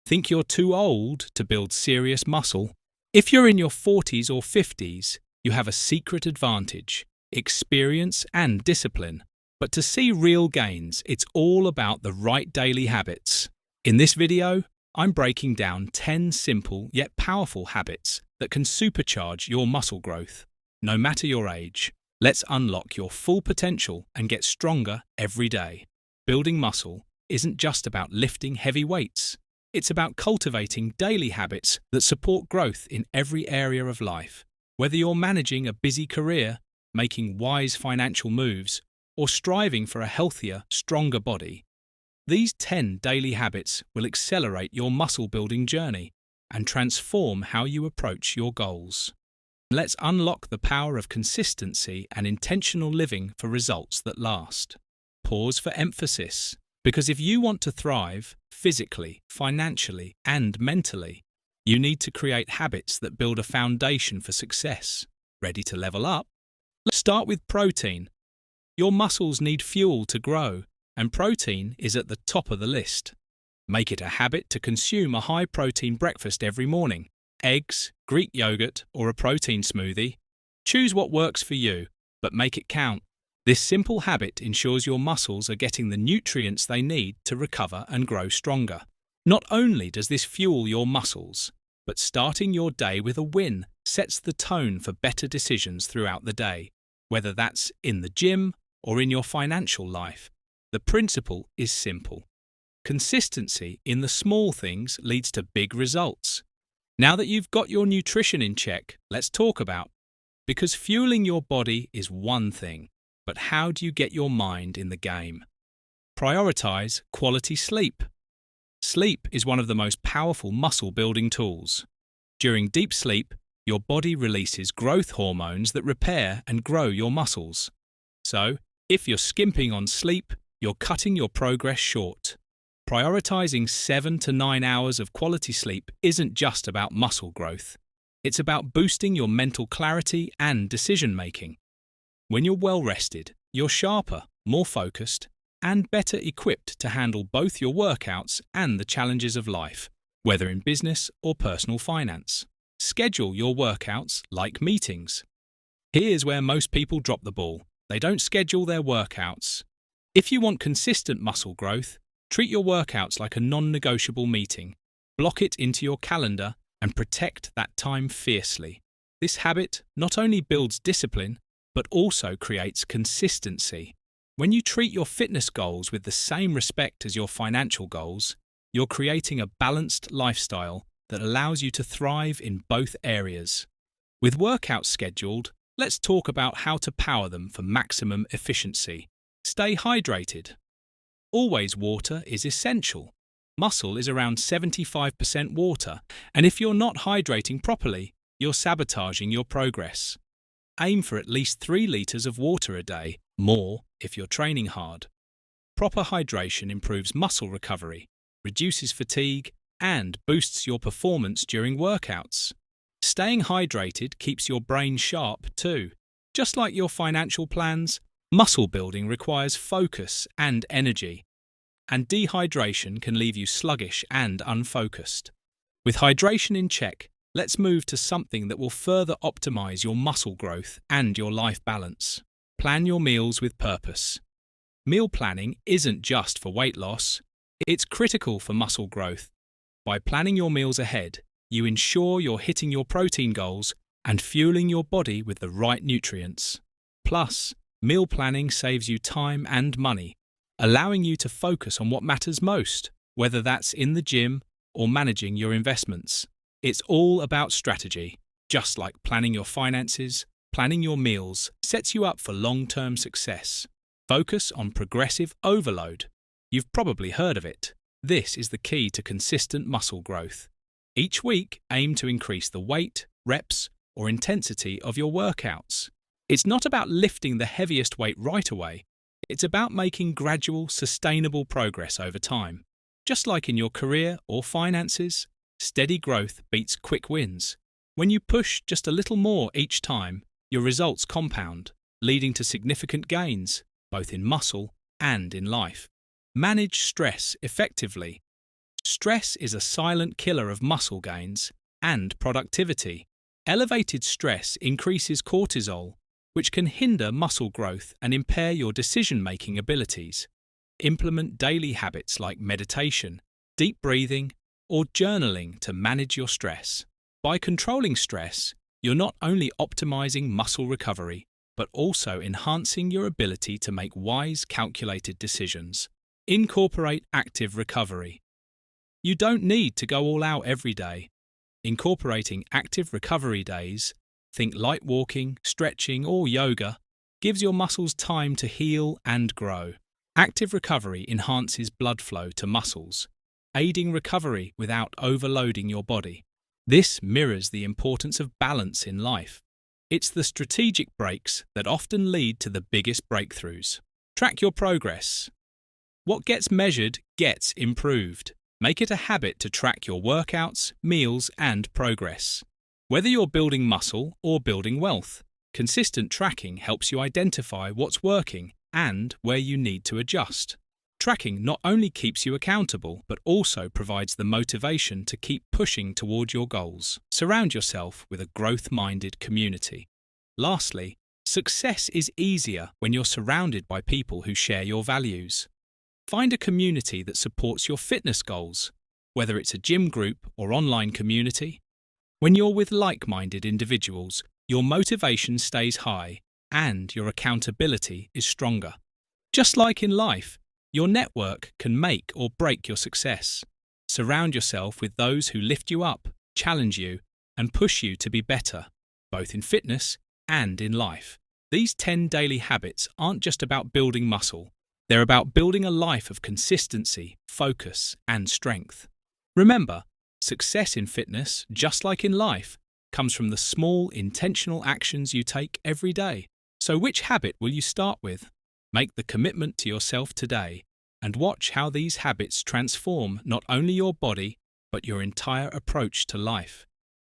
Think you're too old to build serious muscle? If you're in your 40s or 50s, you have a secret advantage: experience and discipline. But to see real gains, it's all about the right daily habits. In this video, I'm breaking down 10 simple yet powerful habits that can supercharge your muscle growth. No matter your age, let's unlock your full potential and get stronger every day. Building muscle isn't just about lifting heavy weights. It's about cultivating daily habits that support growth in every area of life. Whether you're managing a busy career, making wise financial moves, or striving for a healthier, stronger body, these 10 daily habits will accelerate your muscle-building journey and transform how you approach your goals. Let's unlock the power of consistency and intentional living for results that last. Pause for emphasis, because if you want to thrive physically, financially, and mentally, you need to create habits that build a foundation for success. Ready to level up? Let's start with protein. Your muscles need fuel to grow, and protein is at the top of the list. Make it a habit to consume a high-protein breakfast every morning. Eggs, Greek yogurt, or a protein smoothie. Choose what works for you, but make it count. This simple habit ensures your muscles are getting the nutrients they need to recover and grow stronger. Not only does this fuel your muscles, but starting your day with a win sets the tone for better decisions throughout the day, whether that's in the gym or in your financial life. The principle is simple. Consistency in the small things leads to big results. Now that you've got your nutrition in check, let's talk about, because fueling your body is one thing, but how do you get your mind in the game? Prioritize quality sleep. Sleep is one of the most powerful muscle-building tools. During deep sleep, your body releases growth hormones that repair and grow your muscles. So, if you're skimping on sleep, you're cutting your progress short. Prioritizing 7 to 9 hours of quality sleep isn't just about muscle growth. It's about boosting your mental clarity and decision-making. When you're well rested, you're sharper, more focused, and better equipped to handle both your workouts and the challenges of life, whether in business or personal finance. Schedule your workouts like meetings. Here's where most people drop the ball. They don't schedule their workouts. If you want consistent muscle growth, treat your workouts like a non-negotiable meeting. Block it into your calendar and protect that time fiercely. This habit not only builds discipline, but also creates consistency. When you treat your fitness goals with the same respect as your financial goals, you're creating a balanced lifestyle that allows you to thrive in both areas. With workouts scheduled, let's talk about how to power them for maximum efficiency. Stay hydrated. Always water is essential. Muscle is around 75% water, and if you're not hydrating properly, you're sabotaging your progress. Aim for at least 3 liters of water a day, more if you're training hard. Proper hydration improves muscle recovery, reduces fatigue, and boosts your performance during workouts. Staying hydrated keeps your brain sharp too. Just like your financial plans, muscle building requires focus and energy, and dehydration can leave you sluggish and unfocused. With hydration in check, let's move to something that will further optimize your muscle growth and your life balance. Plan your meals with purpose. Meal planning isn't just for weight loss, it's critical for muscle growth. By planning your meals ahead, you ensure you're hitting your protein goals and fueling your body with the right nutrients. Plus, meal planning saves you time and money, allowing you to focus on what matters most, whether that's in the gym or managing your investments. It's all about strategy. Just like planning your finances, planning your meals sets you up for long-term success. Focus on progressive overload. You've probably heard of it. This is the key to consistent muscle growth. Each week, aim to increase the weight, reps, or intensity of your workouts. It's not about lifting the heaviest weight right away. It's about making gradual, sustainable progress over time. Just like in your career or finances, steady growth beats quick wins. When you push just a little more each time, your results compound, leading to significant gains, both in muscle and in life. Manage stress effectively. Stress is a silent killer of muscle gains and productivity. Elevated stress increases cortisol, which can hinder muscle growth and impair your decision-making abilities. Implement daily habits like meditation, deep breathing, or journaling to manage your stress. By controlling stress, you're not only optimizing muscle recovery, but also enhancing your ability to make wise, calculated decisions. Incorporate active recovery. You don't need to go all out every day. Incorporating active recovery days, think light walking, stretching, or yoga, gives your muscles time to heal and grow. Active recovery enhances blood flow to muscles, aiding recovery without overloading your body. This mirrors the importance of balance in life. It's the strategic breaks that often lead to the biggest breakthroughs. Track your progress. What gets measured gets improved. Make it a habit to track your workouts, meals, and progress. Whether you're building muscle or building wealth, consistent tracking helps you identify what's working and where you need to adjust. Tracking not only keeps you accountable, but also provides the motivation to keep pushing toward your goals. Surround yourself with a growth-minded community. Lastly, success is easier when you're surrounded by people who share your values. Find a community that supports your fitness goals, whether it's a gym group or online community. When you're with like-minded individuals, your motivation stays high and your accountability is stronger. Just like in life, your network can make or break your success. Surround yourself with those who lift you up, challenge you, and push you to be better, both in fitness and in life. These 10 daily habits aren't just about building muscle. They're about building a life of consistency, focus, and strength. Remember, success in fitness, just like in life, comes from the small, intentional actions you take every day. So which habit will you start with? Make the commitment to yourself today and watch how these habits transform not only your body, but your entire approach to life.